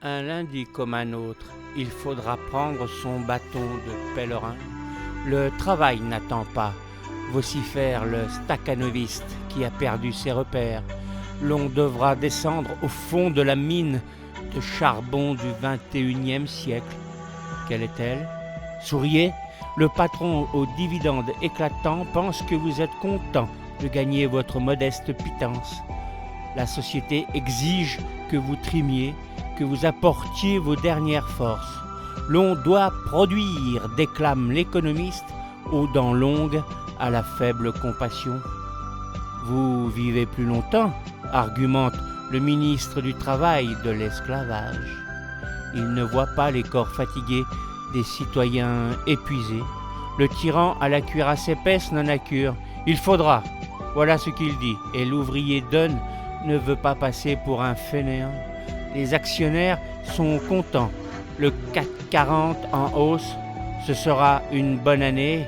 Un lundi comme un autre, il faudra prendre son bâton de pèlerin. Le travail n'attend pas, vocifère le staccanoviste qui a perdu ses repères. L'on devra descendre au fond de la mine de charbon du XXIe siècle. Quelle est-elle? Souriez, le patron aux dividendes éclatants pense que vous êtes content de gagner votre modeste pitance. La société exige que vous trimiez, que vous apportiez vos dernières forces. L'on doit produire, déclame l'économiste, aux dents longues à la faible compassion. Vous vivez plus longtemps, argumente le ministre du Travail de l'esclavage. Il ne voit pas les corps fatigués des citoyens épuisés. Le tyran à la cuirasse épaisse n'en a cure. Il faudra, voilà ce qu'il dit, et l'ouvrier donne ne veut pas passer pour un fainéant. Les actionnaires sont contents. Le CAC 40 en hausse, ce sera une bonne année,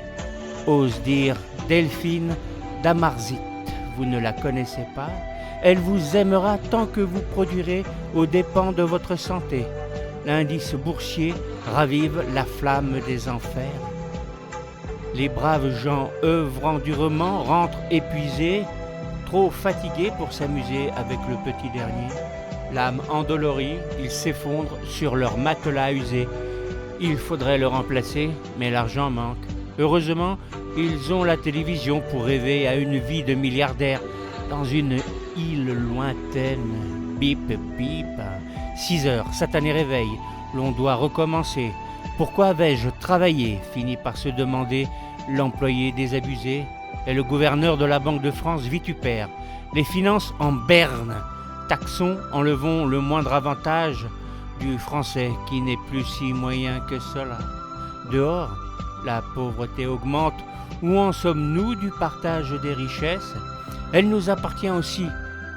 ose dire Delphine Damarzit. Vous ne la connaissez pas? Elle vous aimera tant que vous produirez aux dépens de votre santé. L'indice boursier ravive la flamme des enfers. Les braves gens œuvrant durement rentrent épuisés, trop fatigués pour s'amuser avec le petit dernier. L'âme endolorie, ils s'effondrent sur leur matelas usé. Il faudrait le remplacer, mais l'argent manque. Heureusement, ils ont la télévision pour rêver à une vie de milliardaire dans une île lointaine. Bip, bip. 6 heures, satané réveil. L'on doit recommencer. Pourquoi vais-je travailler? Finit par se demander l'employé désabusé. Et le gouverneur de la Banque de France vitupère. Les finances en berne. Taxons, enlevons le moindre avantage du français qui n'est plus si moyen que cela. Dehors, la pauvreté augmente. Où en sommes-nous du partage des richesses? Elle nous appartient aussi,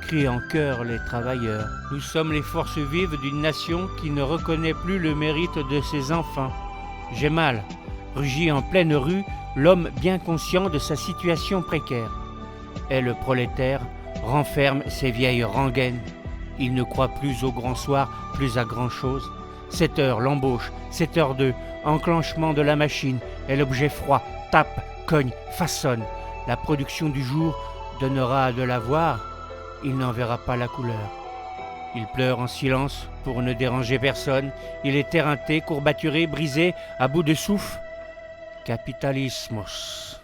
crient en chœur les travailleurs. Nous sommes les forces vives d'une nation qui ne reconnaît plus le mérite de ses enfants. J'ai mal, rugit en pleine rue l'homme bien conscient de sa situation précaire. Et le prolétaire renferme ses vieilles rengaines. Il ne croit plus au grand soir, plus à grand-chose. 7 heures, l'embauche, 7h02, enclenchement de la machine, et l'objet froid tape, cogne, façonne. La production du jour donnera de la voir, il n'en verra pas la couleur. Il pleure en silence pour ne déranger personne. Il est éreinté, courbaturé, brisé, à bout de souffle. Capitalismos.